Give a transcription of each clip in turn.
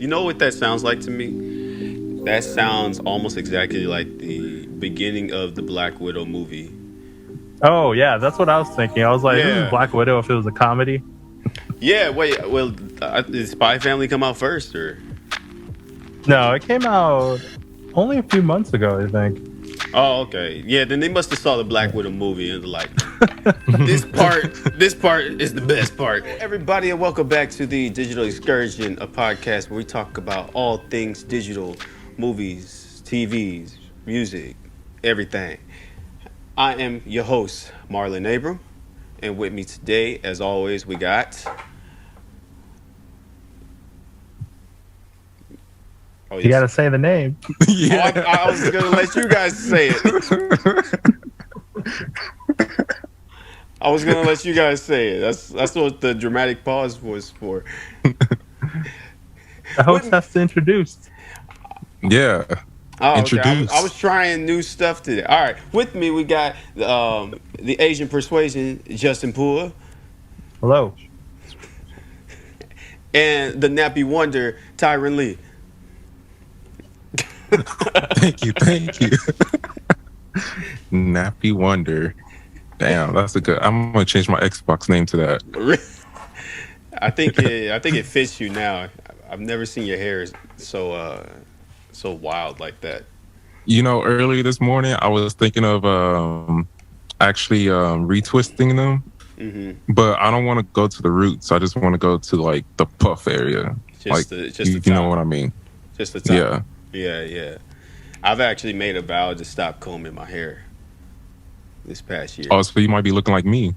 You know what that sounds like to me? That sounds almost exactly like the beginning of the Black Widow movie. Oh yeah, that's what I was thinking. I was like, this is Yeah. Black Widow if it was a comedy. Yeah, wait, well, did Spy Family come out first, or? No, it came out only a few months ago, I think. Oh, okay. Yeah, then they must have saw the Black Widow movie and like, this part is the best part. Everybody, and welcome back to the Digital Excursion, a podcast where we talk about all things digital, movies, TVs, music, everything. I am your host, Marlon Abram, and with me today, as always, we got. Oh, You yes. gotta say the name. Oh, I was gonna let you guys say it. I was gonna let you guys say it. That's what the dramatic pause was for. The host has to introduce. Yeah, Oh, okay. introduce. I was trying new stuff today. All right, with me we got the Asian persuasion, Justin Poole, Hello. and the nappy wonder, Tyron Lee. Thank you. Nappy Wonder. Damn, that's a good. I'm gonna change my Xbox name to that. I think it fits you now. I've never seen your hair so wild like that. You know, earlier this morning I was thinking of actually retwisting them, but I don't want to go to the roots. I just want to go to like the puff area. Like Just you know what I mean? Just the top. Yeah. Yeah. I've actually made a vow to stop combing my hair this past year. Oh, so you might be looking like me,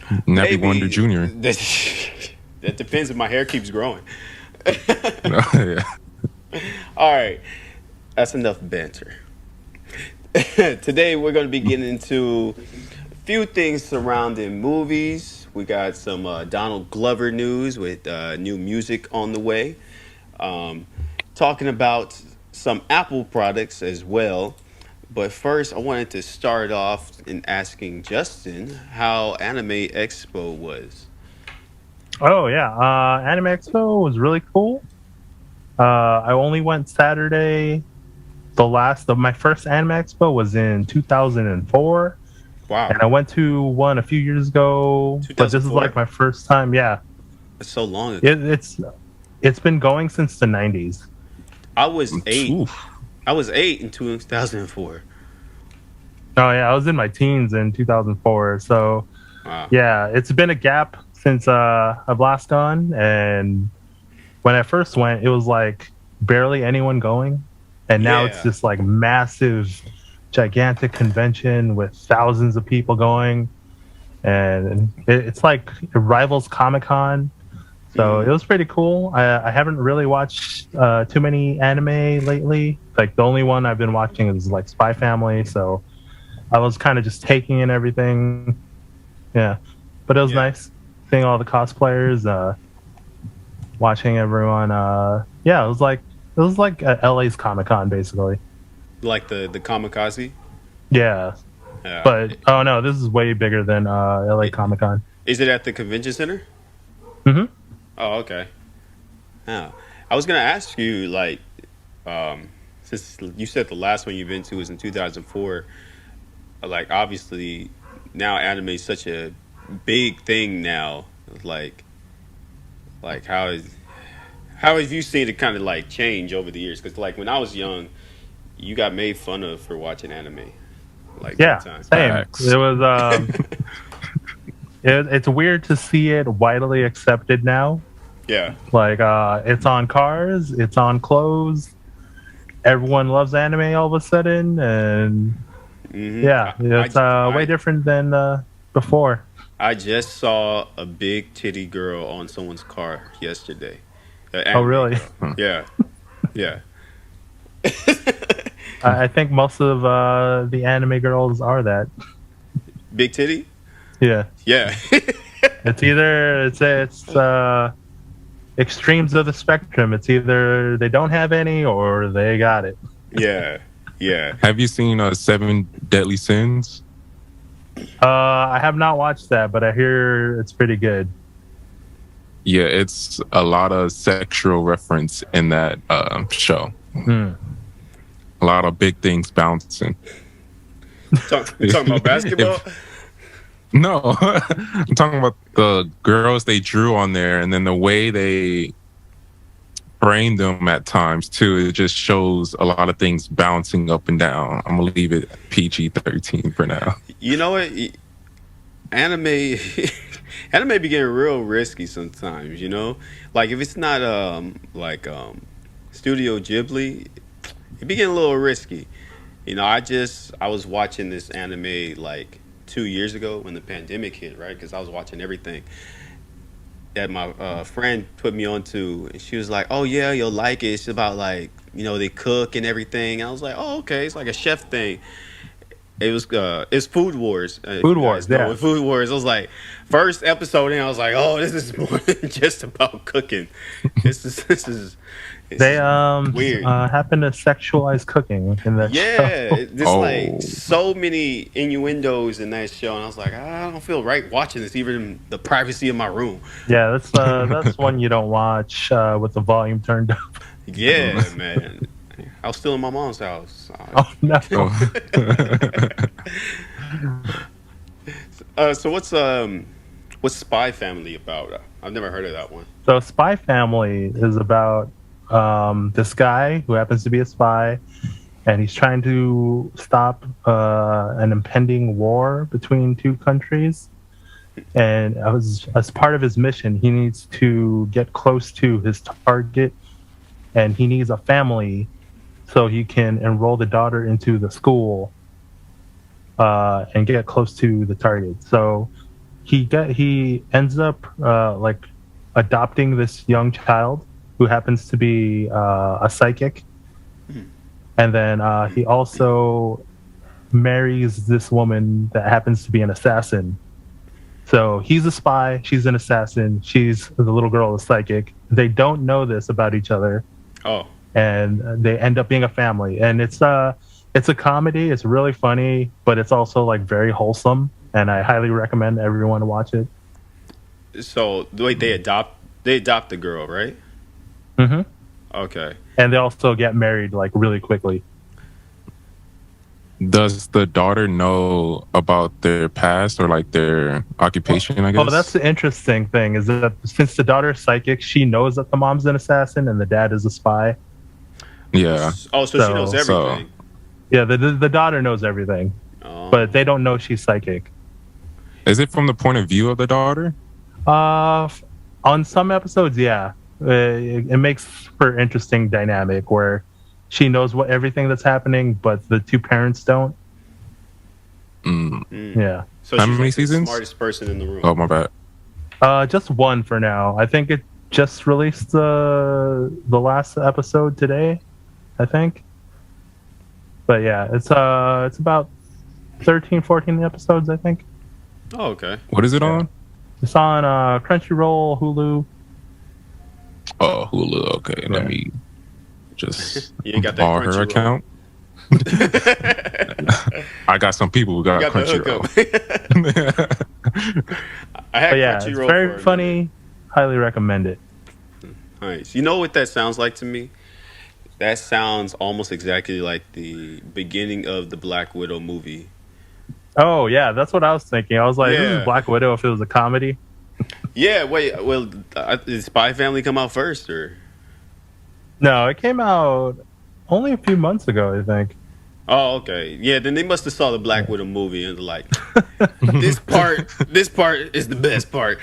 Nappy Maybe. Wonder Jr. That depends if my hair keeps growing. Yeah. All right, that's enough banter. Today we're going to be getting into a few things surrounding movies. We got some Donald Glover news with new music on the way. Talking about some Apple products as well. But first, I wanted to start off in asking Justin how Anime Expo was. Oh yeah, Anime Expo was really cool. I only went Saturday. The last of my first Anime Expo was in 2004, Wow, and I went to one a few years ago. But this is 2004? like my first time. Yeah, that's so long ago. it's been going since the 90s. I was 8. Oof. I was 8 in 2004. Oh yeah, I was in my teens in 2004. So Wow. yeah, it's been a gap since I've last gone. And when I first went, it was like barely anyone going, and now it's Yeah. this like massive, gigantic convention with thousands of people going, and it's like it rivals Comic-Con. So it was pretty cool. I haven't really watched too many anime lately. Like the only one I've been watching is like Spy Family. So I was kind of just taking in everything. Yeah, but it was Yeah. nice seeing all the cosplayers, watching everyone. Yeah, it was like LA's Comic-Con basically. Like the Kamikaze. Yeah, Yeah. but oh no, this is way bigger than LA Comic-Con. Is it at the convention center? Hmm. Oh, okay. Yeah. I was gonna ask you, like, since you said the last one you've been to was in 2004, like, obviously now anime is such a big thing now. Like how have you seen it kind of like change over the years? Because like when I was young, you got made fun of for watching anime. Like Yeah, big time. same. Facts. It was. It's weird to see it widely accepted now. Yeah. Like, it's on cars, it's on clothes. Everyone loves anime all of a sudden, and Mhm. yeah, it's way different than before. I just saw a big titty girl on someone's car yesterday. An Oh, anime really? girl. Yeah. Yeah. I think most of the anime girls are that. Big titty? Yeah, Yeah. it's either it's extremes of the spectrum. It's either they don't have any or they got it. Yeah. Yeah. Have you seen Seven Deadly Sins? I have not watched that, but I hear it's pretty good. Yeah, it's a lot of sexual reference in that show. Hmm. A lot of big things bouncing. You talking about basketball? No, I'm talking about the girls they drew on there, and then the way they framed them at times too. It just shows a lot of things bouncing up and down. I'm gonna leave it PG-13 for now. You know what? Anime, anime be getting real risky sometimes. You know, like if it's not Studio Ghibli, it be getting a little risky. You know, I was watching this anime like 2 years ago when the pandemic hit, right? Because I was watching everything that my friend put me onto, and she was like, "Oh yeah, you'll like it. It's about like they cook and everything." And I was like, "Oh okay, it's like a chef thing." It's Food Wars. Food You Wars, guys know yeah. what Food Wars. I was like, first episode, and I was like, "Oh, this is more than just about cooking. This is They weird." happen to sexualize cooking in that Yeah, show. there's Oh, like so many innuendos in that show, and I was like, I don't feel right watching this, even in the privacy of my room. Yeah, that's one you don't watch with the volume turned up. Yeah, man. I was still in my mom's house. Oh no. So what's Spy Family about? I've never heard of that one. So Spy Family is about this guy who happens to be a spy, and he's trying to stop an impending war between two countries. And as part of his mission, he needs to get close to his target, and he needs a family so he can enroll the daughter into the school and get close to the target. So he ends up like adopting this young child who happens to be a psychic, and then he also marries this woman that happens to be an assassin. So he's a spy, she's an assassin, she's the little girl, is psychic. They don't know this about each other, Oh, and they end up being a family. And it's a comedy. It's really funny, but it's also like very wholesome. And I highly recommend everyone to watch it. so wait, they adopt the girl, right? Hmm. Okay. And they also get married like really quickly. does the daughter know about their past or like their occupation? I guess. Oh, that's the interesting thing, is that since the daughter's psychic, she knows that the mom's an assassin and the dad is a spy. Yeah. Oh, so she knows So- everything. Yeah, the daughter knows everything, Oh. but they don't know she's psychic. Is it from the point of view of the daughter? On some episodes, yeah, it makes for interesting dynamic where she knows everything that's happening, but the two parents don't. Mm. Yeah, So How she's many like the seasons? smartest person in the room. Oh, my bad. just one for now. I think it just released the last episode today, I think. But yeah, it's about 13, 14 episodes, I think. Oh, okay. What is it on? It's on Crunchyroll, Hulu. Oh, Hulu. Okay, Yeah. let me just You ain't got that borrow her Crunchyroll. account. I got some people who got You got the Crunchyroll. hookup. I had But yeah, it's Crunchyroll for very a funny. Highly recommend it. minute. Nice. You know what that sounds like to me? That sounds almost exactly like the beginning of the Black Widow movie. Oh yeah, that's what I was thinking. I was like, this Yeah. is Black Widow if it was a comedy. Yeah, wait. Well, did Spy Family come out first, or? No, it came out only a few months ago, I think. Oh, okay. Yeah, then they must have saw the Black Widow movie and like, this part is the best part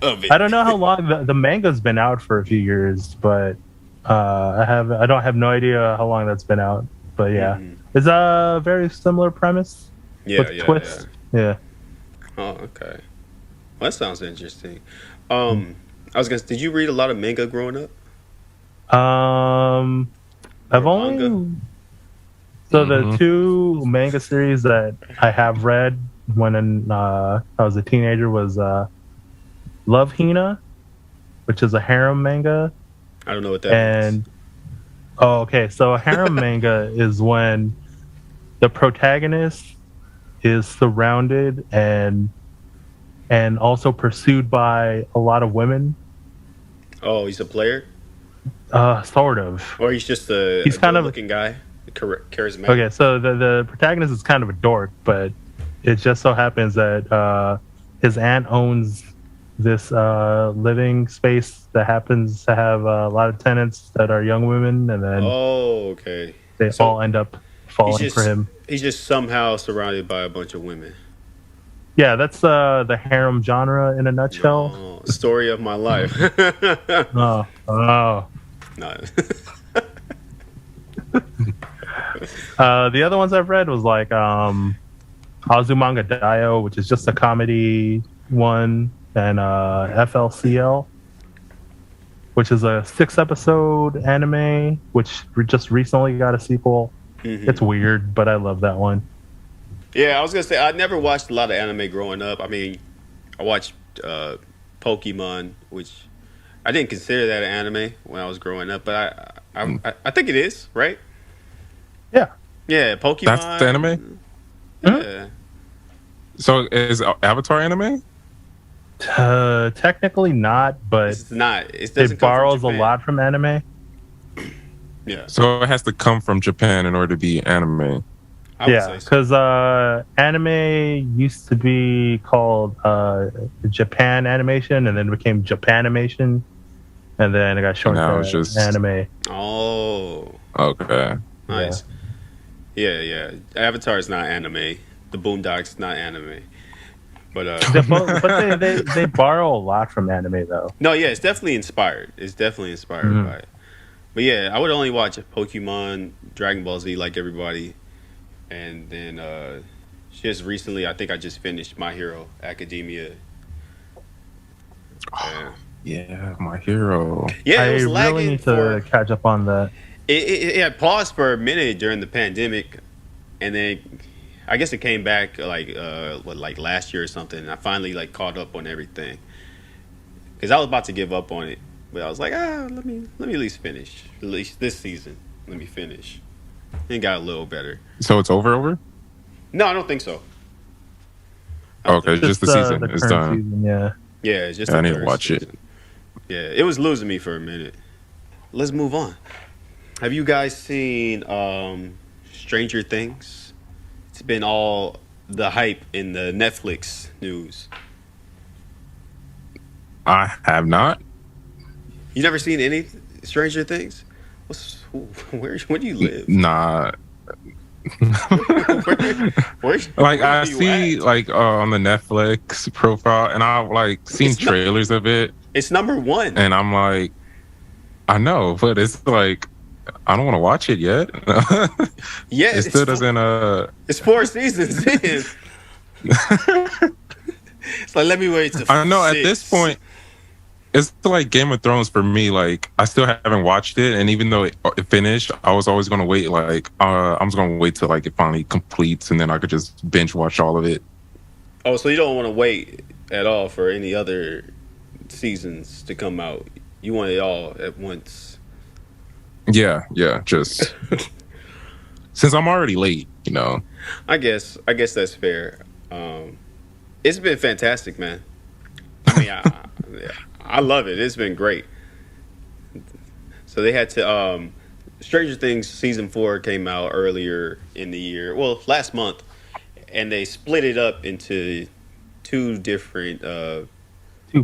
of it. I don't know how long the manga's been out for a few years, but I don't have no idea how long that's been out. But yeah, Mhm. it's a very similar premise Yeah, with yeah, twist. Yeah. yeah. Oh, okay. Well, that sounds interesting. I was gonna. Did you read a lot of manga growing up? I've Or only manga? so the Mhm. two manga series that I have read when I was a teenager was Love Hina, which is a harem manga, I don't know what that means. and oh, okay. So a harem manga is when the protagonist is surrounded and and also pursued by a lot of women. Oh, he's a player, Sort of. or he's just He's a kind of good-looking guy, charismatic. okay. So the protagonist is kind of a dork, but it just so happens that his aunt owns this living space that happens to have a lot of tenants that are young women, and then Oh, okay. they So all end up he's falling for just him. he's just somehow surrounded by a bunch of women. Yeah, that's the harem genre in a nutshell. Oh, story of my life. Oh. No. The other ones I've read was like Azumanga Daioh, which is just a comedy one, and FLCL, which is a 6-episode anime, which just recently got a sequel. Mhm. It's weird, but I love that one. Yeah, I was gonna say I never watched a lot of anime growing up. I mean, I watched Pokemon, which I didn't consider that an anime when I was growing up, but I think it is, right? Yeah. Yeah, Pokemon. That's the anime. Yeah. So is Avatar anime? Technically not, but It's not. It doesn't it come from borrows a Japan. lot from anime. Yeah, So it has to come from Japan in order to be anime. I would Yeah, say so. because anime used to be called Japan Animation, and then it became Japanimation, and then it got shortened Now to it's just- anime. Oh, Okay. nice. Yeah. Avatar is not anime. The Boondocks not anime. But But they borrow a lot from anime, though. no, yeah, it's definitely inspired. It's definitely inspired Mhm. by it. But yeah, I would only watch Pokemon, Dragon Ball Z, like everybody, and then just recently, I think I just finished My Hero Academia. Yeah, Yeah, my hero. yeah, it I was really lagging need to for. catch up on that. It had paused for a minute during the pandemic, and then I guess it came back like last year or something. And I finally like caught up on everything because I was about to give up on it, but I was like, let me at least finish at least this season. Let me finish. It got a little better. So it's over? No, I don't think so. I don't Okay, think just the season the is current done. season, yeah. Yeah, it's just Yeah, I the need to third watch it. season. Yeah, it was losing me for a minute. Let's move on. Have you guys seen Stranger Things? It's been all the hype in the Netflix news. I have not. You never seen any Stranger Things? Where do you live? Nah. Where Like where I you see at? like on the Netflix profile, and I've like seen It's not- trailers of it, It's number one. and I'm like, I know, but it's like I don't want to watch it yet. Yeah, It still doesn't. It's 4 seasons in. It's like let me wait to. I know at 6. this point, it's like Game of Thrones for me. Like I still haven't watched it, and even though it finished, I was always gonna wait. Like I'm just gonna wait till like it finally completes, and then I could just binge watch all of it. Oh, so you don't want to wait at all for any other seasons to come out? You want it all at once? Yeah. Just since I'm already late, you know. I guess that's fair. It's been fantastic, man. I mean, I love it. It's been great. So they had to. Stranger Things season 4 came out earlier in the year. Well, last month, and they split it up into 2 different 2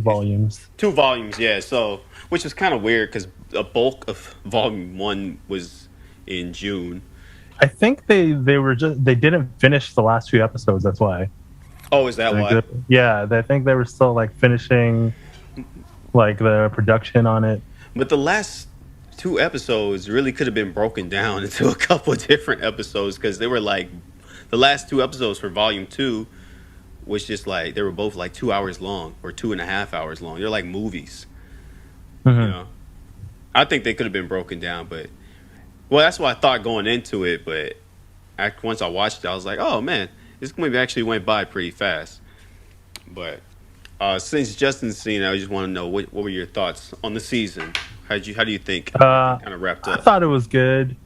volumes. 2 volumes. Yeah. So which was kind of weird because a bulk of volume 1 was in June. I think they didn't finish the last 2 episodes. That's why. Oh, is that why? Yeah, I think they were still like finishing like the production on it. But the last 2 episodes really could have been broken down into a couple of different episodes because they were like the last 2 episodes for volume 2 was just like they were both like 2 hours long or 2.5 hours long. They're like movies, Mhm. you know. I think they could have been broken down, but well, that's what I thought going into it. But once I watched it, I was like, oh man, this movie actually went by pretty fast. But since Justin's seen it, I just want to know what were your thoughts on the season? How do you think it kind of wrapped I up? thought it was good.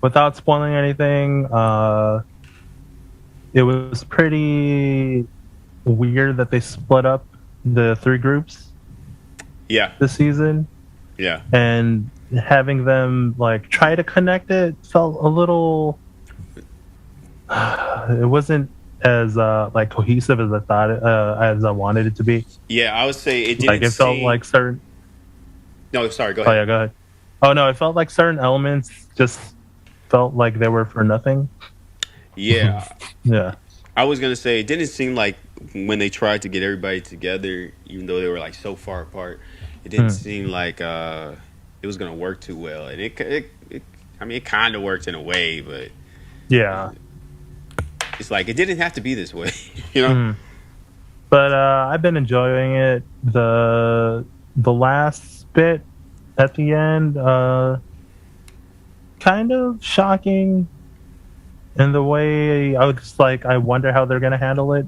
Without spoiling anything, it was pretty weird that they split up the three groups Yeah, this season, yeah, and having them like try to connect it felt a little. It wasn't as like cohesive as I thought as I wanted it to be. yeah. I would say it didn't Like it felt seem. like certain. No, sorry. Go Oh ahead. yeah, go ahead. Oh no, it felt like certain elements just felt like they were for nothing. Yeah, Yeah. I was gonna say it didn't seem like when they tried to get everybody together, even though they were like so far apart, it didn't Hmm. seem like it was gonna work too well. And it I mean, it kind of worked in a way, but Yeah. it's like it didn't have to be this way, you know? Hmm. But I've been enjoying it. The last bit at the end, kind of shocking in the way I was like, I wonder how they're gonna handle it.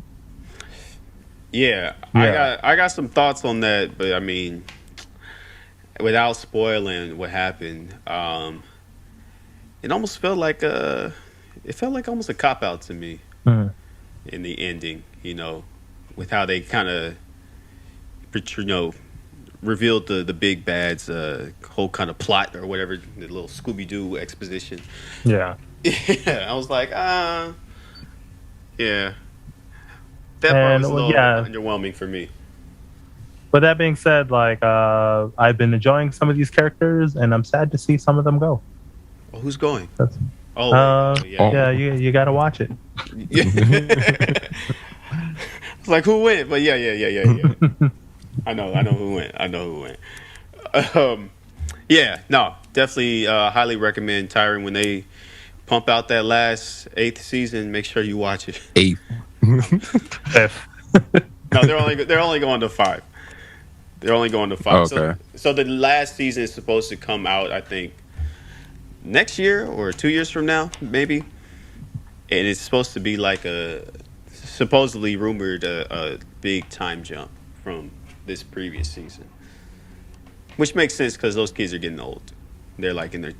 Yeah, Yeah. I got some thoughts on that, but I mean, without spoiling what happened, it almost felt like it felt like almost a cop out to me Hmm. in the ending. You know, with how they kind of, you know, revealed the big bad's whole kind of plot or whatever, the little Scooby Doo exposition. Yeah. Yeah, I was like, yeah, that part And was a well, little yeah. underwhelming for me. But that being said, like I've been enjoying some of these characters, and I'm sad to see some of them go. Oh, who's going? That's, Oh, yeah, yeah, you got to watch it. yeah. It's like who went? But yeah. I know who went. I know who went. Yeah, no, definitely highly recommend Tyron when they pump out that last eighth season. Make sure you watch it. 8. If No, they're only going to 5. They're only going to 5. Okay. So the last season is supposed to come out, I think, next year or 2 years from now, maybe. And it's supposed to be like a supposedly rumored a big time jump from this previous season, which makes sense because those kids are getting old. They're like in their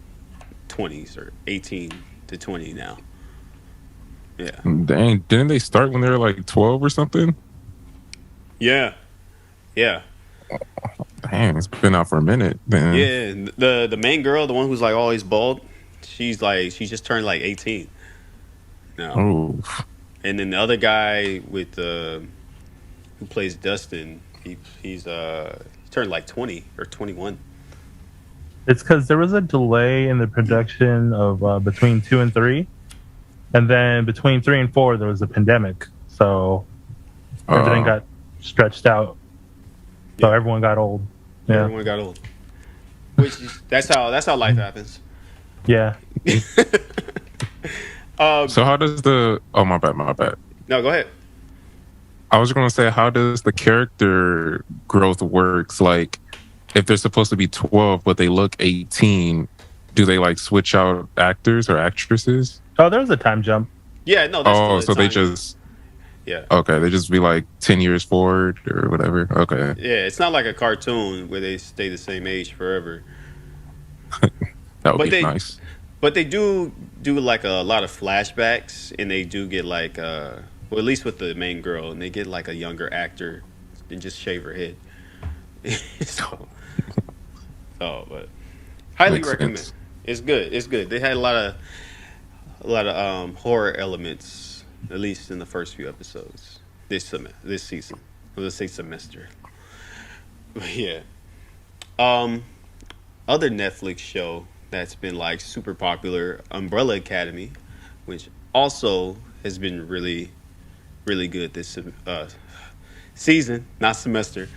20s or 18 to 20 now. Yeah, Dang, didn't they start when they were like 12 or something? yeah, yeah, Dang, it's been out for a minute. Then. yeah. The main girl, the one who's like always bald, she just turned like 18 now. Oh, And then the other guy with who plays Dustin, he's he turned like 20 or 21. it's because there was a delay in the production of between 2 and 3, and then between 3 and 4 there was a pandemic, so everything got stretched out. So Yeah. everyone got old. Yeah, Everyone got old. Which that's how life happens. yeah. so how does the? Oh, my bad. No, go ahead. I was going to say, how does the character growth works? Like, if they're supposed to be 12 but they look 18, do they like switch out actors or actresses? Oh, there was a time jump. Yeah, no, that's Oh, still so they the time. just Yeah. okay, they just be like 10 years forward or whatever. Okay, Yeah, it's not like a cartoon where they stay the same age forever. that would But be they nice. but they do like a lot of flashbacks, and they do get like well, at least with the main girl, and they get like a younger actor and just shave her head. so, but highly Makes recommend. sense. It's good. It's good. They had a lot of horror elements, at least in the first few episodes this season. Let's say semester. But yeah. Other Netflix show that's been like super popular, Umbrella Academy, which also has been really, really good this season, not semester.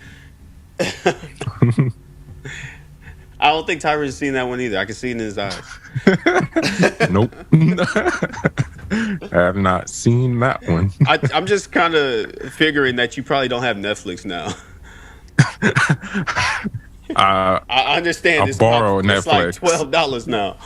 I don't think Tyron's seen that one either. I can see it in his eyes. Nope. I have not seen that one. I'm just kind of figuring that you probably don't have Netflix now. I understand. I borrow It's like Netflix. $12 now.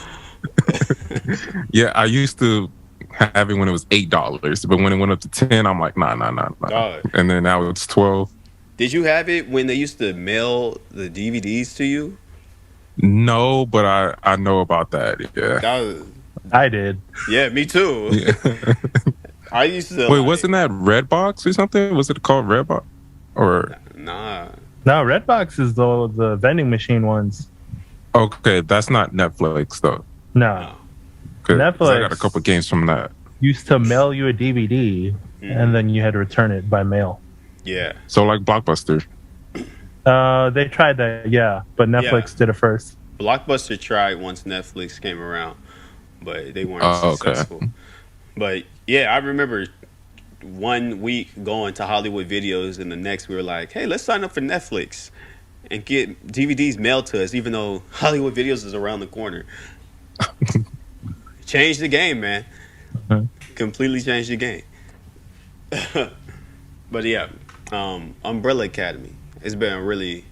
Yeah, I used to have it when it was $8, but when it went up to 10, I'm like, nah. Oh. And then now it's 12. Did you have it when they used to mail the DVDs to you? No, but I know about that. Yeah. That was, I did. yeah, me too. Yeah. I used to Wait, like wasn't that Redbox or something? Was it called Redbox? Or nah. No, Redbox is the vending machine ones. okay, that's not Netflix though. No, No. Cause I got a couple Netflix games from that. used to mail you a DVD, and then you had to return it by mail. Yeah. So like Blockbuster. They tried that, yeah, but Netflix did it first. Blockbuster tried once Netflix came around, but they weren't Oh, okay. successful. But yeah, I remember one week going to Hollywood Videos, and the next we were like, "Hey, let's sign up for Netflix and get DVDs mailed to us," even though Hollywood Videos is around the corner. Changed the game, man. Mhm. Completely changed the game. But yeah, Umbrella Academy. It's been a really,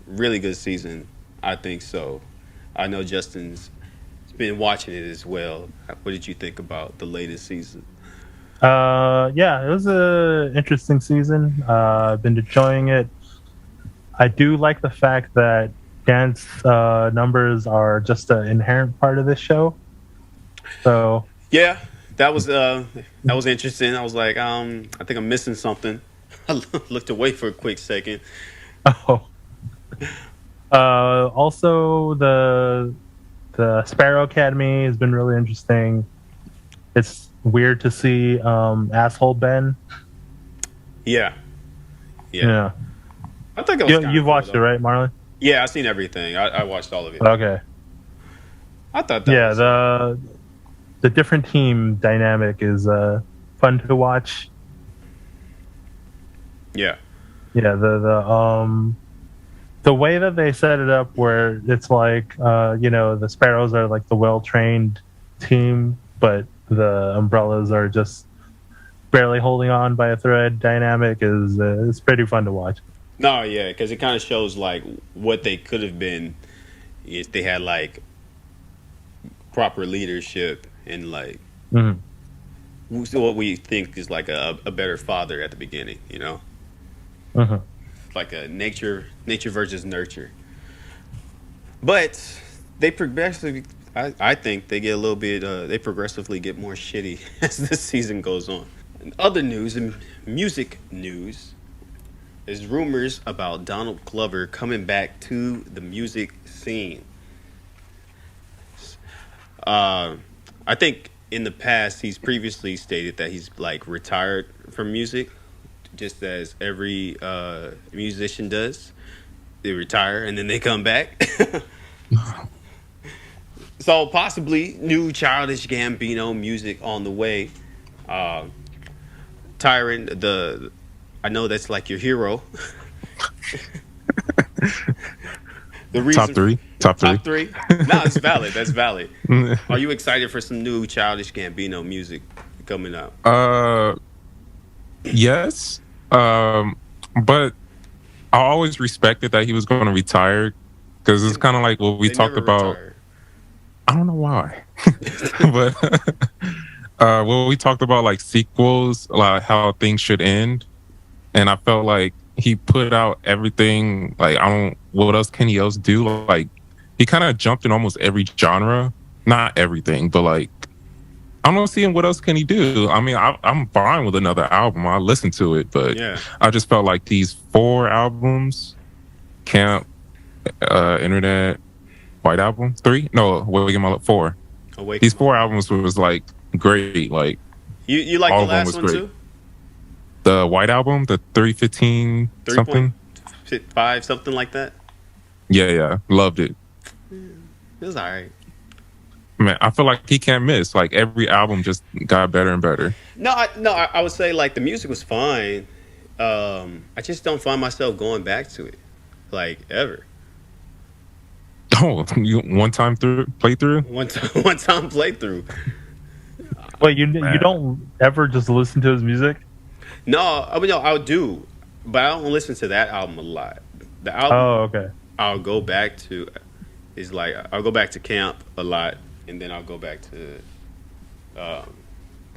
really good season. I think so. I know Justin's been watching it as well. What did you think about the latest season? Yeah, it was a interesting season. I've been enjoying it. I do like the fact that dance numbers are just an inherent part of this show. So Yeah, that was interesting. I was like, I think I'm missing something. I looked away for a quick second. oh. Also, the Sparrow Academy has been really interesting. It's weird to see asshole Ben. Yeah, Yeah, I think it was. Kinda you've cool, watched it, though. right, Marlon? Yeah, I seen everything. I watched all of it. Okay. I thought that. Yeah, Was, the different team dynamic is fun to watch. yeah, Yeah, the way that they set it up, where it's like the Sparrows are like the well trained team, but the Umbrellas are just barely holding on by a thread. Dynamic is pretty fun to watch. no, yeah, because it kind of shows like what they could have been if they had like proper leadership and like Mhm. what we think is like a better father at the beginning. You know, Mhm. like a nature versus nurture. But they progressively, I think they get a little bit. They progressively get more shitty as this season goes on. In other news and music news, there's rumors about Donald Glover coming back to the music scene. I think in the past he's previously stated that he's like retired from music, just as every musician does. They retire and then they come back. So possibly new Childish Gambino music on the way. Tyron, I know that's like your hero. The reason Top three. top three. No, it's valid. That's valid. Are you excited for some new Childish Gambino music coming up? Yes. But I always respected that he was going to retire because it's kind of like what we They talked never about. retire. I don't know why, but when we talked about like sequels, like how things should end, and I felt like he put out everything. Like I don't, what else can he else do? Like he kind of jumped in almost every genre, not everything, but like I don't see him. What else can he do? I mean, I'm fine with another album. I listen to it, but Yeah. I just felt like these 4 albums, Camp, Internet, White Album, 3? No, Wake 'Em All Up, 4. Awake. These 4 albums was like great. Like You like all the of them last was one great. too? The White Album, the 315 something. 3.5, something like that. Yeah, loved it. It was alright. Man, I feel like he can't miss. Like every album just got better and better. No, I would say like the music was fine. I just don't find myself going back to it, like ever. Oh, you one time through playthrough? One time playthrough. Wait, you don't ever just listen to his music? No, I mean no, I do, but I don't listen to that album a lot. The album Oh, okay. I'll go back to is like I'll go back to Camp a lot, and then I'll go back to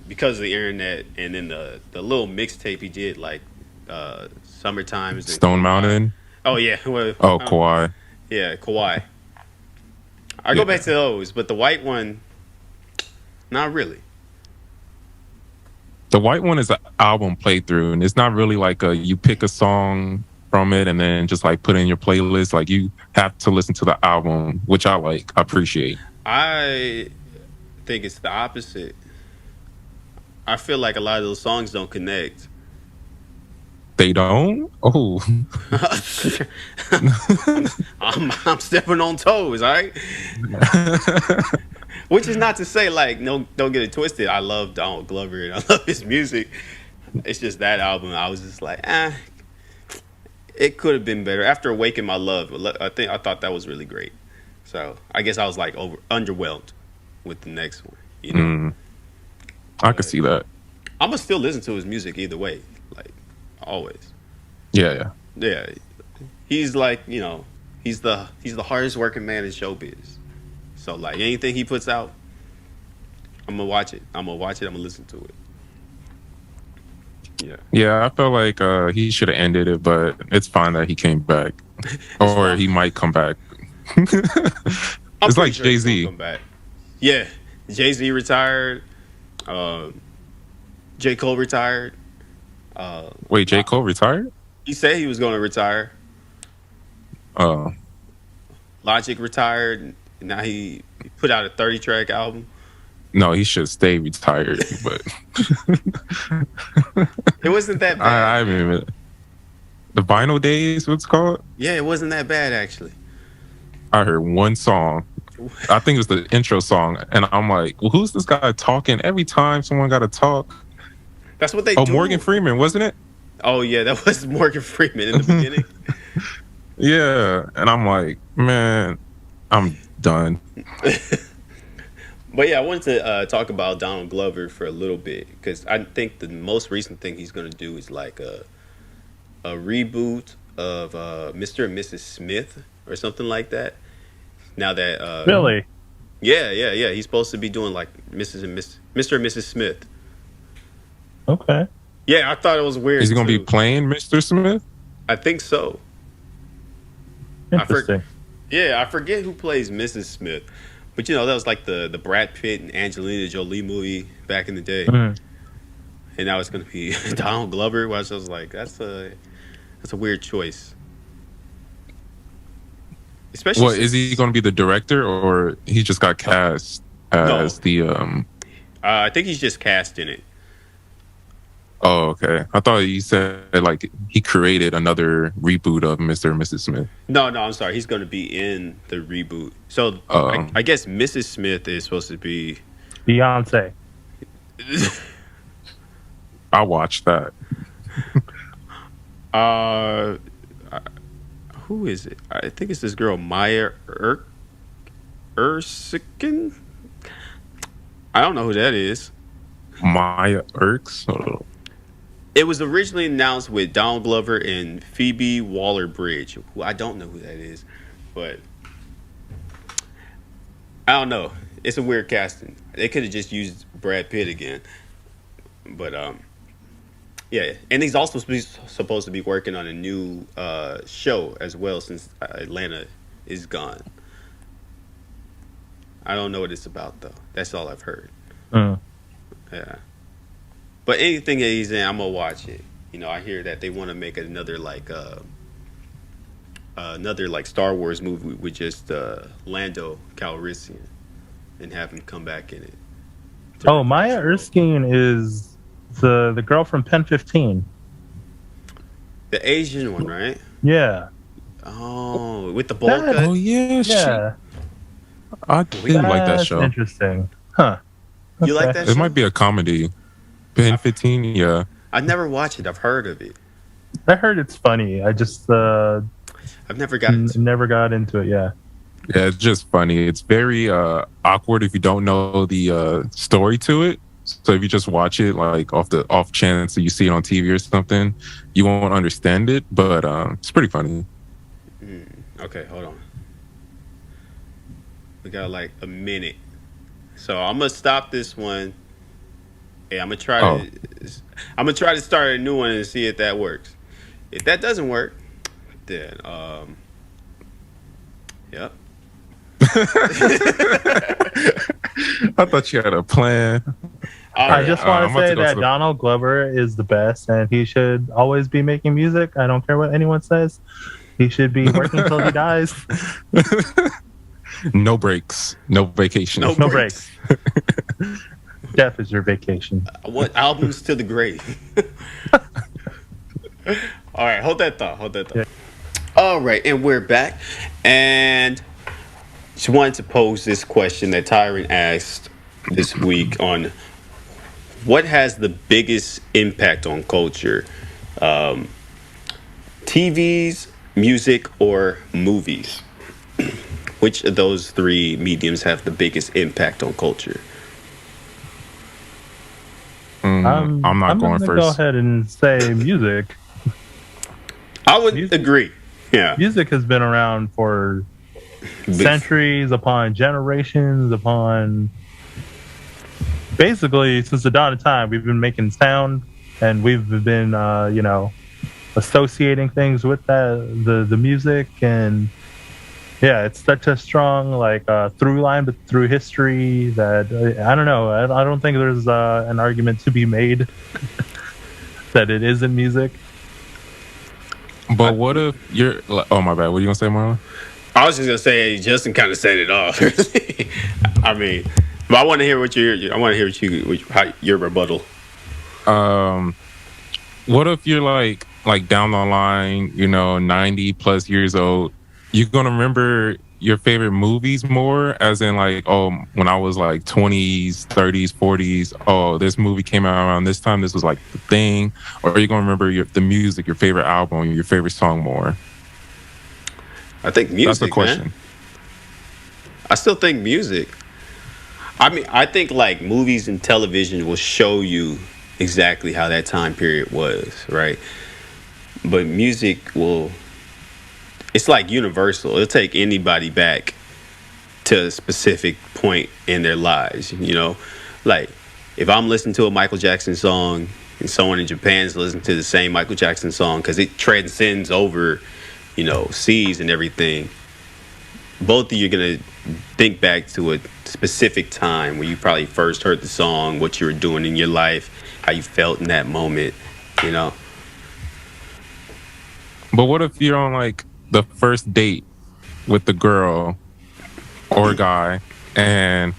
because of the internet, and then the little mixtape he did like Summertime and Stone Mountain. Oh yeah, well, Oh, Kawhi. yeah, Kawhi. I go back to those, but the white one, not really. The white one is an album playthrough, and it's not really like you pick a song from it and then just like put it in your playlist. Like you have to listen to the album, which I like, I appreciate. I think it's the opposite. I feel like a lot of those songs don't connect. They don't? Oh. I'm stepping on toes, all right? Which is not to say, like, no, don't get it twisted. I love Donald Glover and I love his music. It's just that album, I was just like, it could have been better. After Awaken My Love, I thought that was really great. So I guess I was like underwhelmed with the next one. You know, I could see that. I'm gonna still listen to his music either way, like always. Yeah. He's like, he's the hardest working man in showbiz. So like anything he puts out, I'm gonna watch it. I'm gonna listen to it. Yeah, I felt like he should have ended it, but it's fine that he came back, or he might come back. It's like sure Jay-Z. Yeah, Jay-Z retired. J. Cole retired. Wait, J. Cole retired? He said he was going to retire. Logic retired. Now he put out a 30-track album. No, he should stay retired. But it wasn't that bad. I mean, the Vinyl Days, what's it called? Yeah, it wasn't that bad actually. I heard one song. I think it was the intro song, and I'm like, well, who's this guy talking every time someone got to talk? That's what they do. Oh, Morgan Freeman, wasn't it? Oh, yeah, that was Morgan Freeman in the beginning. Yeah, and I'm like, man, I'm done. But yeah, I wanted to talk about Donald Glover for a little bit because I think the most recent thing he's going to do is like a reboot of Mr. and Mrs. Smith or something like that. Now that Really? Yeah. He's supposed to be doing like Mr. and Mrs. Smith. Okay. Yeah, I thought it was weird. Is he going to be playing Mr. Smith? I think so. Interesting. I forget who plays Mrs. Smith, but that was like the Brad Pitt and Angelina Jolie movie back in the day, and now it's going to be Donald Glover. Which I was like, that's a weird choice. Especially, Is he going to be the director, or he just got cast as the? I think he's just cast in it. Oh, okay. I thought you said like he created another reboot of Mr. and Mrs. Smith. No, I'm sorry. He's going to be in the reboot. So I guess Mrs. Smith is supposed to be Beyonce. I watched that. Who is it? I think it's this girl Maya Erskine. I don't know who that is. Maya Erskine. Oh. It was originally announced with Donald Glover and Phoebe Waller-Bridge, who I don't know who that is, but I don't know. It's a weird casting. They could have just used Brad Pitt again, but yeah. And he's also supposed to be working on a new show as well since Atlanta is gone. I don't know what it's about though. That's all I've heard. Yeah. But anything that he's in, I'm gonna watch it. I hear that they want to make another Star Wars movie with just Lando Calrissian and have him come back in it. Oh, Maya Erskine is the girl from Pen 15. The Asian one, right? Yeah. Oh, with the bowl cut. Oh yeah. I did like that show. Interesting, huh? You like that? It might be a comedy. Pen 15, yeah. I've never watched it. I've heard of it. I heard it's funny. I just I've never got into it. Yeah. Yeah, it's just funny. It's very awkward if you don't know the story to it. So if you just watch it like off chance that you see it on TV or something, you won't understand it. But it's pretty funny. Okay, hold on. We got like a minute, so I'm gonna stop this one. Hey, I'm gonna try to start a new one and see if that works. If that doesn't work, then yep. I thought you had a plan. All I right. just want I'm to about say to go that to the. Donald Glover is the best, and he should always be making music. I don't care what anyone says. He should be working till he dies. No breaks, no vacation. No No breaks. breaks. Death is your vacation. I want albums to the grave. All right, hold that thought. Hold that thought. Yeah. All right, and we're back. And just wanted to pose this question that Tyron asked this week on what has the biggest impact on culture? TVs, music, or movies? Which of those three mediums have the biggest impact on culture? I'm not I'm going gonna first. go ahead and say music. I would Music. agree. Yeah. Music has been around for centuries upon generations upon basically since the dawn of time. We've been making sound, and we've been associating things with the music, and yeah, it's such a strong through line but through history that I don't know. I don't think there's an argument to be made that it isn't music. But what if you're? Oh my bad. What are you gonna say, Marlon? I was just gonna say Justin kind of set it off. I mean, but I want to hear what I want to hear how your rebuttal. What if you're like down the line, 90 plus years old? You're gonna remember your favorite movies more, as in like, oh, when I was like 20s, 30s, 40s, oh, this movie came out around this time. This was like the thing. Or are you gonna remember the music, your favorite album, your favorite song more? I think music. That's the question. Man. I still think music. I mean, I think like movies and television will show you exactly how that time period was, right? But music will. It's like universal. It'll take anybody back to a specific point in their lives. Like if I'm listening to a Michael Jackson song and someone in Japan's listening to the same Michael Jackson song because it transcends over, seas and everything. Both of you are gonna think back to a specific time where you probably first heard the song, what you were doing in your life, how you felt in that moment. But what if you're on like the first date with the girl or guy, and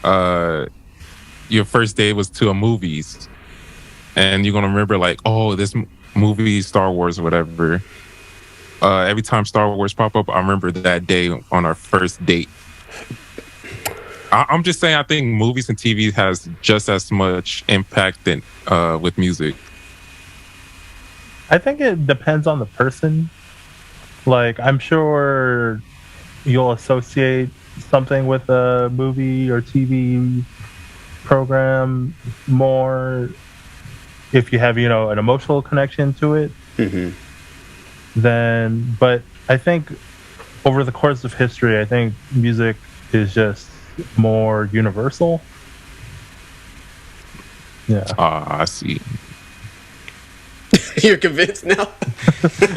your first date was to a movies, and you're gonna remember like, oh, this movie, Star Wars, or whatever. Every time Star Wars pop up, I remember that day on our first date. I'm just saying, I think movies and TV has just as much impact than with music. I think it depends on the person. Like, I'm sure you'll associate something with a movie or TV program more if you have, an emotional connection to it. Mm-hmm. But I think over the course of history, I think music is just more universal. Yeah. I see. You're convinced now?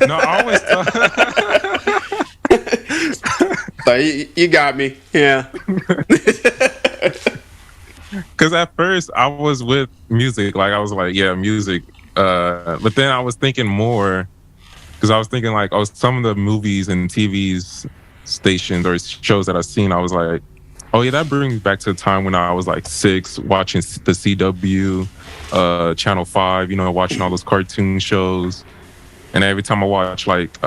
No, I always So you got me. Yeah. because at first I was with music, like I was like, yeah, music. But then I was thinking more, because I was thinking like, oh, some of the movies and TV's stations or shows that I've seen, I was like, oh yeah, that brings me back to the time when I was like 6, watching the CW, Channel 5, watching all those cartoon shows. And every time I watch like,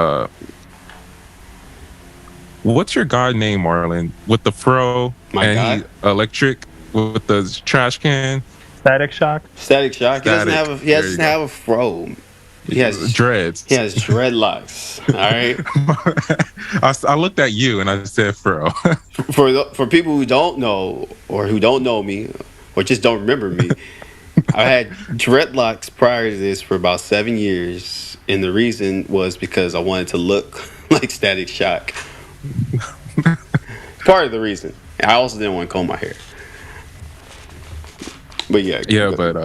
what's your guy name, Marlon? With the fro and he electric with the trash can. Static Shock. Static Shock. He doesn't have a fro. He has dreads. He has dreadlocks. All right. I looked at you and I said fro. For people who don't know or who don't know me or just don't remember me, I had dreadlocks prior to this for about 7 years, and the reason was because I wanted to look like Static Shock. Part of the reason. I also didn't want to comb my hair. But yeah. Yeah, but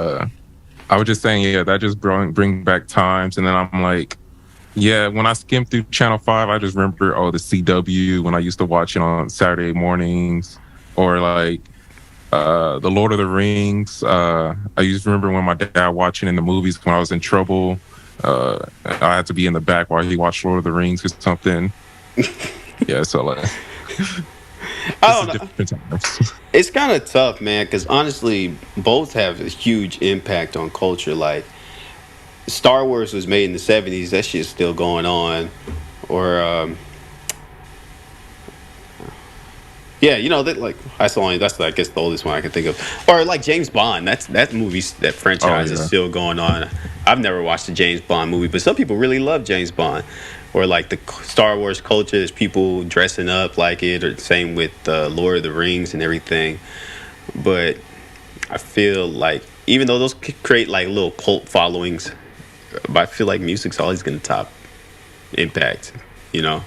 I was just saying, yeah, that just bring back times. And then I'm like, yeah, when I skimmed through Channel 5, I just remember, the CW, when I used to watch it on Saturday mornings, or like The Lord of the Rings. I used to remember when my dad watching in the movies when I was in trouble. I had to be in the back while he watched Lord of the Rings or something. Yeah, so like, I don't know. different times. It's kind of tough, man, because honestly, both have a huge impact on culture. Like Star Wars was made in the '70s. That shit's still going on. Or yeah, you know that like that's I guess the oldest one I can think of. Or like James Bond. That movie, that Oh franchise is yeah. still going on. I've never watched a James Bond movie, but some people really love James Bond. Or like the Star Wars culture, there's people dressing up like it. Or same with Lord of the Rings and everything. But I feel like even though those create like little cult followings, but I feel like music's always going to top impact. You know.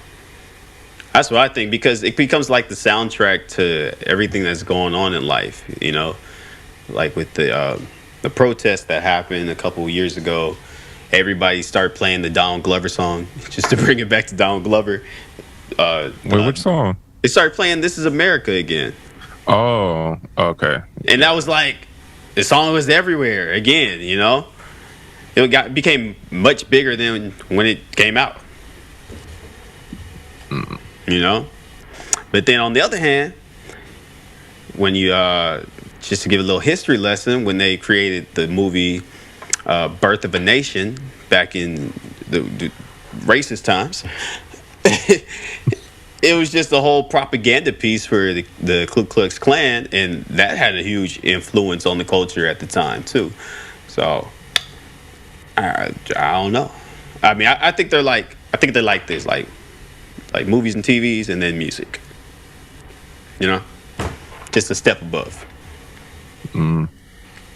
That's what I think because it becomes like the soundtrack to everything that's going on in life. You know, like with the protest that happened a couple of years ago, everybody started playing the Donald Glover song just to bring it back to Donald Glover. Wait, which song? They started playing "This Is America" again, Oh, okay. and that was like the song was everywhere again. You know, became much bigger than when it came out. You know, but then on the other hand, when you just to give a little history lesson, when they created the movie Birth of a Nation back in the racist times, it was just a whole propaganda piece for the Ku Klux Klan, and that had a huge influence on the culture at the time too. So I don't know. I mean, I think they're like this, like movies and TVs, and then music. You know, just a step above.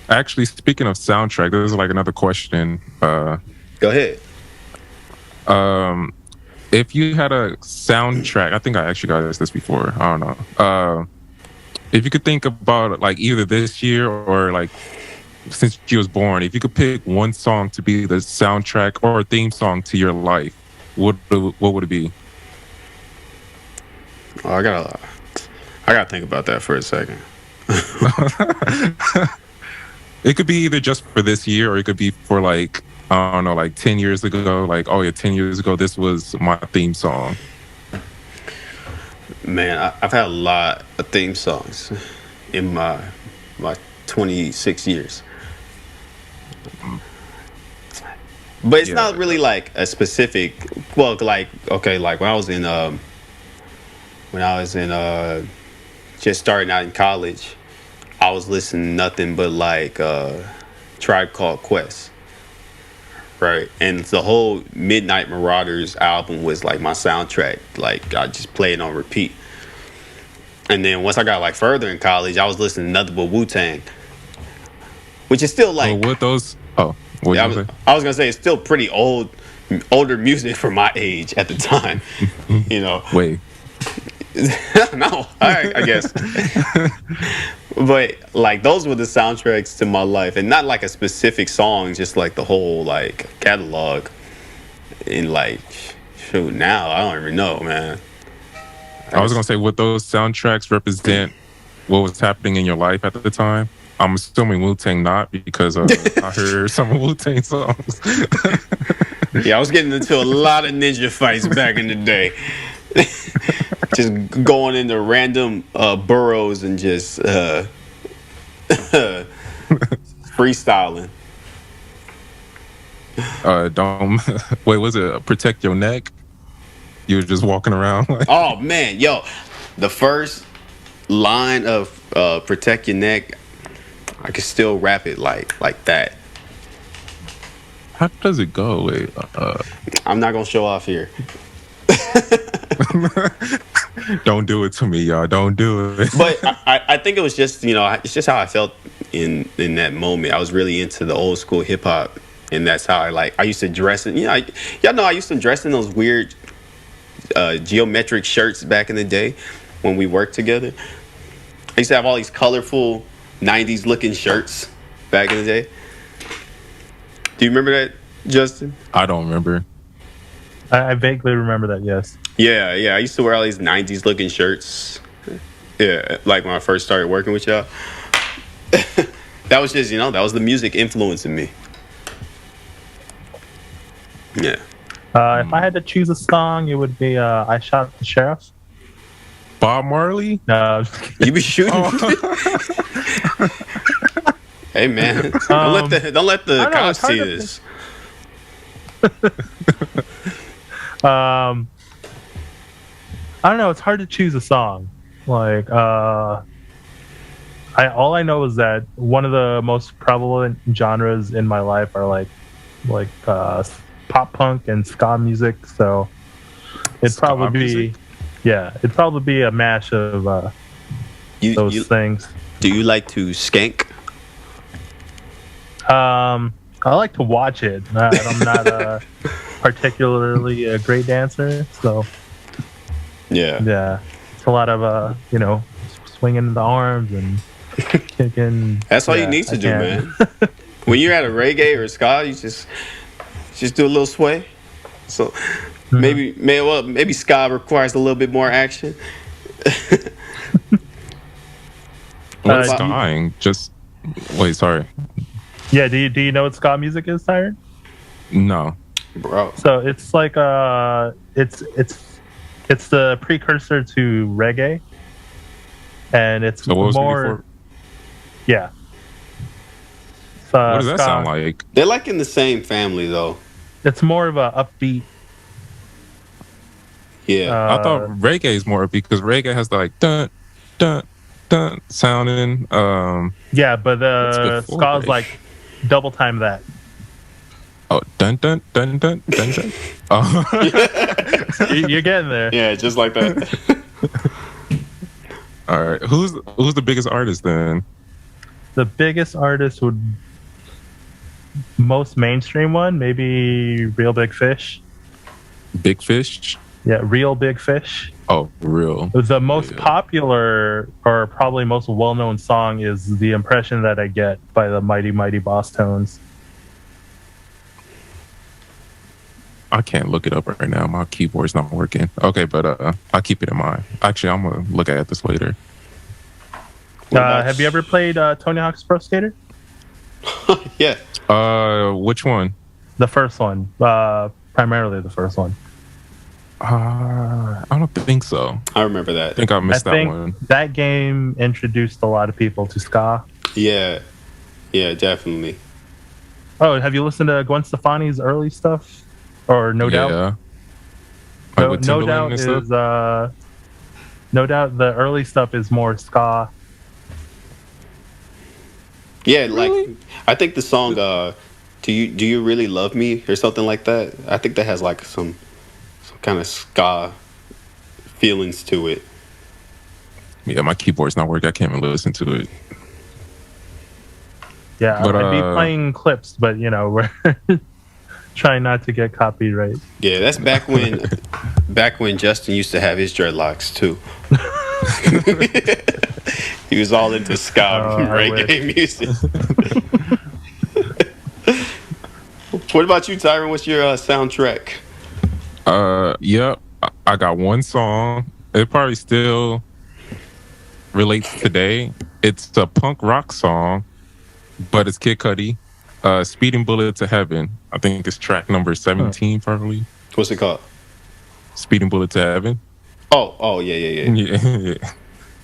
Actually, speaking of soundtrack, there's like another question. Go ahead. If you had a soundtrack, I think I actually got this before. I don't know. If you could think about like either this year or like since you was born, if you could pick one song to be the soundtrack or theme song to your life, what would it be? Oh, I gotta think about that for a second. It could be either just for this year or it could be for like, I don't know, like 10 years ago. Like, oh yeah, 10 years ago, this was my theme song. Man, I've had a lot of theme songs in my 26 years, but it's Yeah. not really like a specific. Well, like okay, like when I was in just starting out in college, I was listening to nothing but like Tribe Called Quest, right? And the whole Midnight Marauders album was like my soundtrack. Like I just play it on repeat. And then once I got like further in college, I was listening to nothing but Wu-Tang, which is still like What those? Oh, what yeah, you say? I was gonna say it's still pretty older music for my age at the time. You know, Wait. no, all right, I guess. But like those were the soundtracks to my life, and not like a specific song, just like the whole like catalog. And like, shoot, now I don't even know, man. I was gonna say, would those soundtracks represent what was happening in your life at the time? I'm assuming Wu-Tang not because I heard some Wu-Tang songs. Yeah, I was getting into a lot of ninja fights back in the day. Just going into random burrows and just freestyling. Don't wait. Was it Protect Your Neck? You were just walking around like. Oh man, yo, the first line of "Protect Your Neck," I can still rap it like that. How does it go? Wait. I'm not gonna show off here. Don't do it to me, y'all. Don't do it. But I think it was just it's just how I felt in that moment. I was really into the old school hip hop, and that's how I used to dress in. Y'all know I used to dress in those weird geometric shirts back in the day when we worked together. I used to have all these colorful '90s looking shirts back in the day. Do you remember that, Justin? I don't remember. I vaguely remember that. Yes. Yeah. I used to wear all these '90s looking shirts. Yeah, like when I first started working with y'all. That was just, that was the music influencing me. Yeah. If I had to choose a song, it would be "I Shot the Sheriff." Bob Marley? No, I'm just kidding. You be shooting. Hey man, don't let the cops see this. I don't know. It's hard to choose a song. Like, all I know is that one of the most prevalent genres in my life are like pop punk and ska music. So it'd probably be, it'd probably be a mash of those things. Do you like to skank? I like to watch it. I'm not particularly a great dancer, so yeah, it's a lot of swinging the arms and kicking. That's all you need to do, man. When you're at a reggae or a ska, you just do a little sway. So maybe ska requires a little bit more action. What's dying? Just wait, sorry. Yeah, do you know what ska music is, Tyron? No, bro. So it's like it's the precursor to reggae, and it's so what was more. Before? Yeah. What does that sound like? They're like in the same family, though. It's more of a upbeat. Yeah, I thought reggae is more upbeat because reggae has the like dun dun dun sounding. Yeah, but the ska is like double time that. Oh, dun dun dun dun dun dun. Oh. You're getting there. Yeah, just like that. All right, who's the biggest artist then? The biggest artist would most mainstream one, maybe Real Big Fish. Big Fish? Yeah, Real Big Fish. Oh, real. The most popular or probably most well-known song is The Impression That I Get by the Mighty Mighty Boss Tones. I can't look it up right now. My keyboard's not working. Okay, but I'll keep it in mind. Actually, I'm going to look at this later. Have you ever played Tony Hawk's Pro Skater? Yeah. Which one? The first one. Primarily the first one. I don't think so. I remember that. I think I missed that one. That game introduced a lot of people to ska. Yeah, definitely. Oh, have you listened to Gwen Stefani's early stuff? Or No Doubt? Yeah. No Doubt is No Doubt the early stuff is more ska. Yeah, really? Like I think the song do you really love me or something like that? I think that has like some kind of ska feelings to it. Yeah, my keyboard's not working. I can't even listen to it. Yeah, but, I'd be playing clips, but we're trying not to get copyright. Yeah, that's back when Justin used to have his dreadlocks too. He was all into ska reggae music. What about you, Tyron? What's your soundtrack? Yep. I got one song. It probably still relates today. It's a punk rock song, but it's Kid Cudi. Speeding Bullet to Heaven. I think it's track number 17, probably. What's it called? Speeding Bullet to Heaven. Oh, yeah.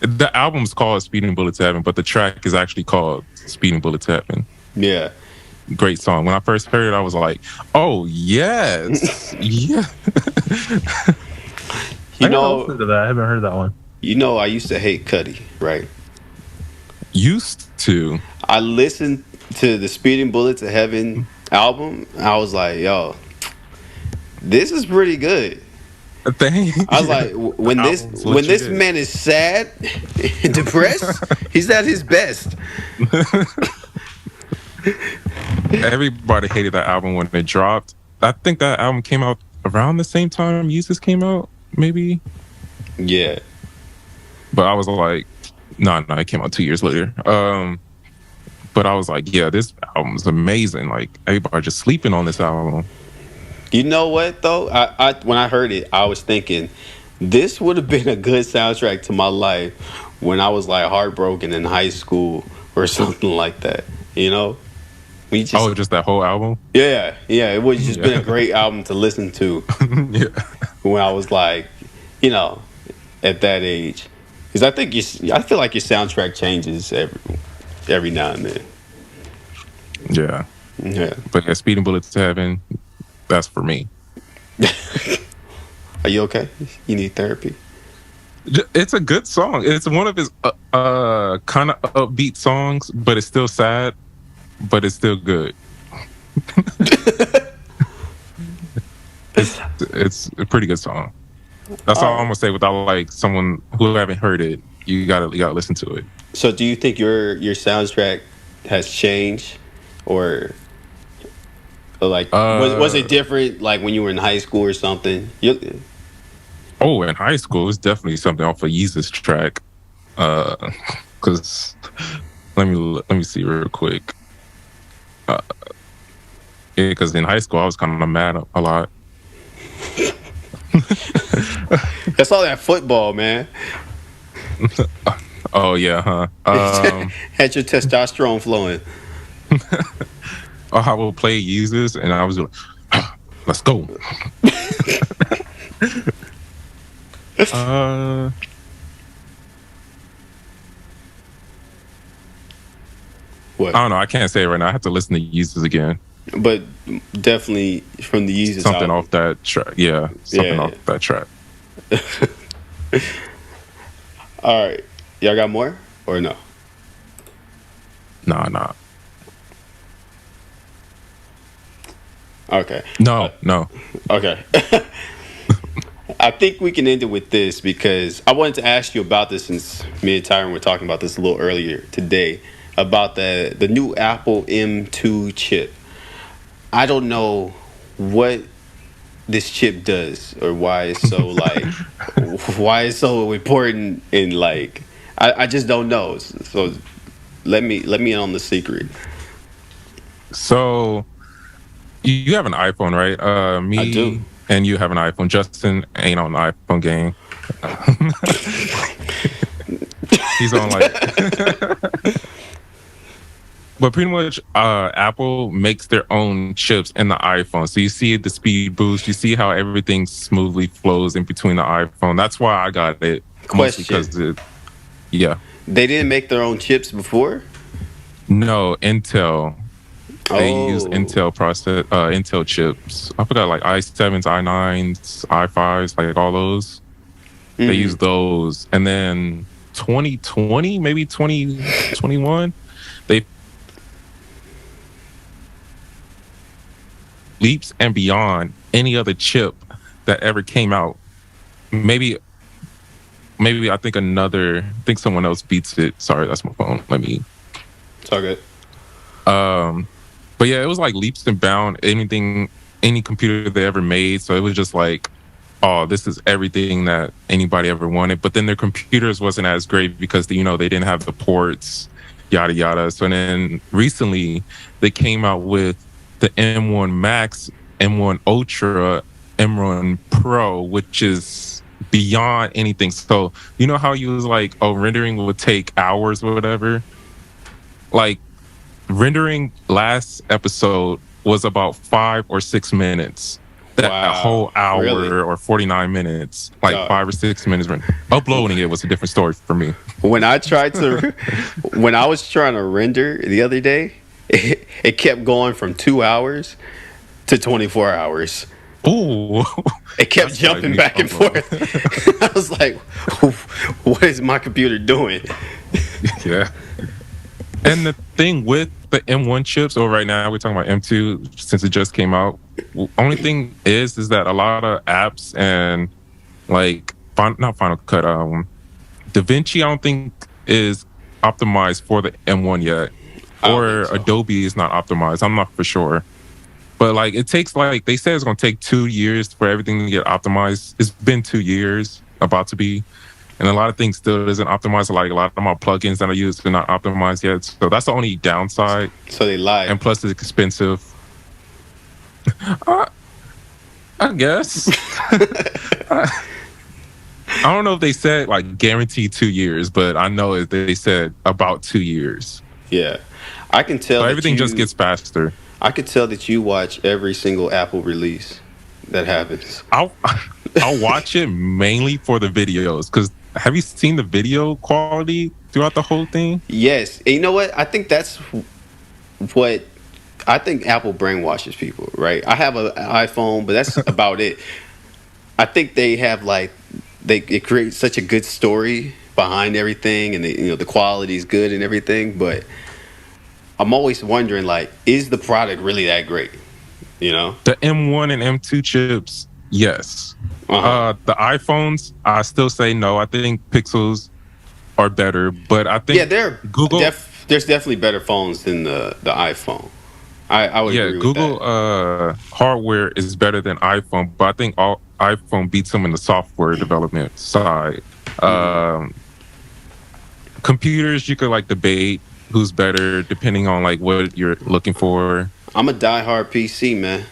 The album's called Speeding Bullet to Heaven, but the track is actually called Speeding Bullet to Heaven. Yeah. Great song. When I first heard it, I was like, oh, yes. Yeah. I listened to that. I haven't heard that one. I used to hate Cudi, right? Used to? I listened to the Speeding Bullet to Heaven album. I was like, yo, this is pretty good. I was like, when this man is sad and depressed, he's at his best. Everybody hated that album when it dropped. I think that album came out around the same time Yeezus came out, maybe. Yeah. But I was like, no, it came out 2 years later. But I was like, yeah, this album's amazing. Like, everybody just sleeping on this album. You know what, though? I when I heard it, I was thinking, this would have been a good soundtrack to my life when I was, like, heartbroken in high school or something like that. You know, we just just that whole album. yeah, it would just been a Yeah. great album to listen to Yeah. when I was like, you know, at that age. Because I feel like your soundtrack changes every now and then. Yeah. Yeah. But yeah, Speeding Bullets to Heaven, that's for me. Are you okay? You need therapy. It's a good song. It's one of his kind of upbeat songs, but it's still sad, but it's still good. It's a pretty good song. That's all I'm gonna say without like someone who haven't heard it. You gotta listen to it. So, do you think your soundtrack has changed, or like was it different like when you were in high school or something? Oh, in high school, it's definitely something off of Yeezus track. Because let me see real quick. Yeah, because in high school I was kind of mad a lot. That's all that football, man. Oh yeah, huh? Had your testosterone flowing. I will play Yeezus, and I was like, let's go. What? I don't know. I can't say it right now. I have to listen to Yeezus again. But definitely from the Yeezus Something album. off that track. Yeah, something Yeah. off that track. All right, y'all got more or no? Nah. Okay. No. Okay. I think we can end it with this because I wanted to ask you about this since me and Tyron were talking about this a little earlier today about the new Apple M2 chip. I don't know what this chip does or why it's so like why it's so important and like I just don't know. So let me in on the secret. So you have an iPhone, right? Me I do. And you have an iPhone. Justin ain't on the iPhone game. He's on like but pretty much Apple makes their own chips in the iPhone. So you see the speed boost, you see how everything smoothly flows in between the iPhone. That's why I got it. Mostly Question. because yeah. They didn't make their own chips before? No, Intel. They use Oh. Intel chips. I forgot like i7s, i9s, i5s, like all those. They use those. And then 2020, maybe 2021, they leaps and beyond any other chip that ever came out. Maybe I think someone else beats it. Sorry, that's my phone. It's all good. But yeah, it was like leaps and bounds any computer they ever made. So it was just like, oh, this is everything that anybody ever wanted. But then their computers wasn't as great because they didn't have the ports, yada yada. So then recently they came out with the M1 Max, M1 Ultra, M1 Pro, which is beyond anything. So you know how you was like, oh, rendering would take hours or whatever? Like rendering last episode was about 5 or 6 minutes. That Wow. whole hour Really? or 49 minutes, like God. 5 or 6 minutes. Uploading it was a different story for me. When I was trying to render the other day, it kept going from 2 hours to 24 hours. Ooh. It kept That's jumping like back and upload. forth. I was like, what is my computer doing? Yeah. And the thing with the M1 chips, or right now we're talking about M2 since it just came out. Only thing is that a lot of apps and like not Final Cut, DaVinci I don't think is optimized for the M1 yet, I don't or think so. Adobe is not optimized. I'm not for sure, but like it takes like they said it's gonna take 2 years for everything to get optimized. It's been 2 years, about to be. And a lot of things still isn't optimized. Like a lot of my plugins that I use are not optimized yet. So that's the only downside. So they lied. And plus it's expensive. I guess. I don't know if they said like guaranteed 2 years, but I know they said about 2 years. Yeah, I can tell So that everything just you. gets faster. I can tell that you watch every single Apple release that happens. I'll I'll watch it mainly for the videos because have you seen the video quality throughout the whole thing? Yes, and you know what? I think that's what I think Apple brainwashes people, right? I have an iPhone, but that's about it. I think they have like they it creates such a good story behind everything, and the quality is good and everything. But I'm always wondering, like, is the product really that great? You know? The M1 and M2 chips, yes. Uh huh. The iPhones, I still say no. I think Pixels are better, but I Yeah, think Google, there's definitely better phones than the iPhone. I would yeah, agree with that. Google hardware is better than iPhone, but I think all iPhone beats them in the software development side. Hmm. Um, Computers, you could like debate who's better depending on like what you're looking for. I'm a diehard PC man,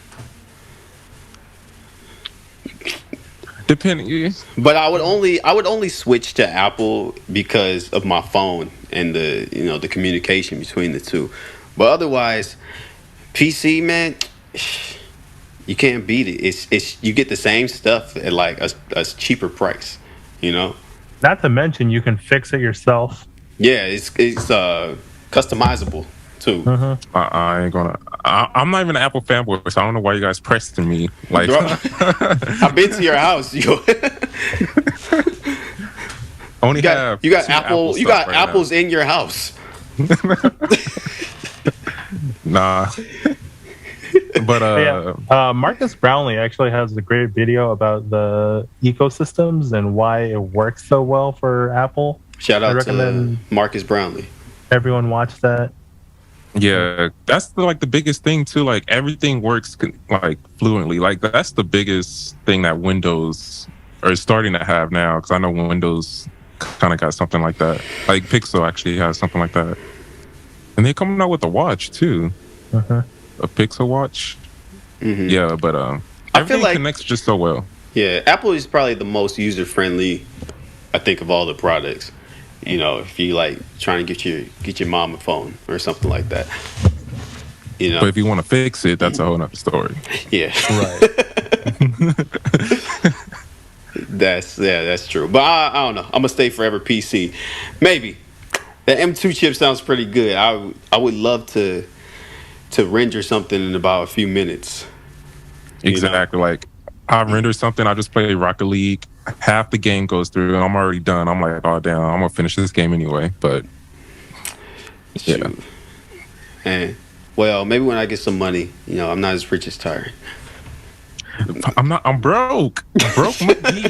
Depending, but I would only switch to Apple because of my phone and the communication between the two. But otherwise, PC man, you can't beat it. It's you get the same stuff at like a cheaper price. You know? Not to mention, you can fix it yourself. Yeah, it's customizable too. Hmm. I ain't gonna. I'm not even an Apple fanboy, so I don't know why you guys pressing me. Like, Bro, I've been to your house. You only got have you got two Apple. You stuff got right apples in your house. now. Nah, but Yeah, Marcus Brownlee actually has a great video about the ecosystems and why it works so well for Apple. Shout I out to recommend Marcus Brownlee. everyone watch that. yeah, that's like the biggest thing too. Like everything works like fluently. Like that's the biggest thing that Windows are starting to have now. Because I know Windows kind of got something like that. Like Pixel actually has something like that, and they're coming out with a watch too, Hmm. a Pixel watch. Hmm. Yeah, but I feel everything like connects just so well. yeah, Apple is probably the most user friendly. I think of all the products. If you like trying to get your mom a phone or something like that. But if you want to fix it, that's a whole nother story. Yeah. Right. That's true. But I don't know. I'm gonna stay forever PC. Maybe the M2 chip sounds pretty good. I would love to render something in about a few minutes. You know. Exactly. Like I render something, I just play Rocket League. Half the game goes through, and I'm already done. I'm like, oh damn, I'm gonna finish this game anyway. But yeah, Shoot. And well, maybe when I get some money, I'm not as rich as Tyre. I'm not. I'm broke. Broke money.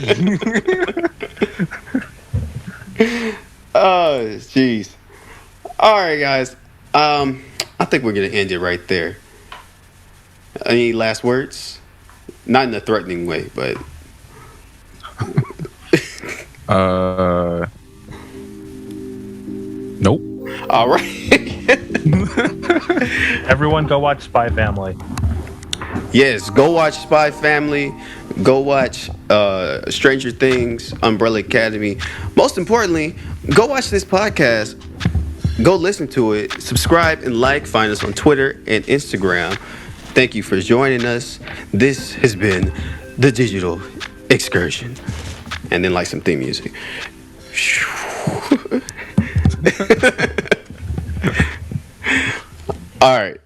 Oh, jeez. All right, guys. I think we're gonna end it right there. Any last words? Not in a threatening way, but uh, nope. all right. Everyone go watch Spy Family. Yes, go watch Spy Family. Go watch Stranger Things, Umbrella Academy. Most importantly, go watch this podcast. Go listen to it. Subscribe and like. Find us on Twitter and Instagram. Thank you for joining us. This has been the Digital Excursion. And then like some theme music. All right.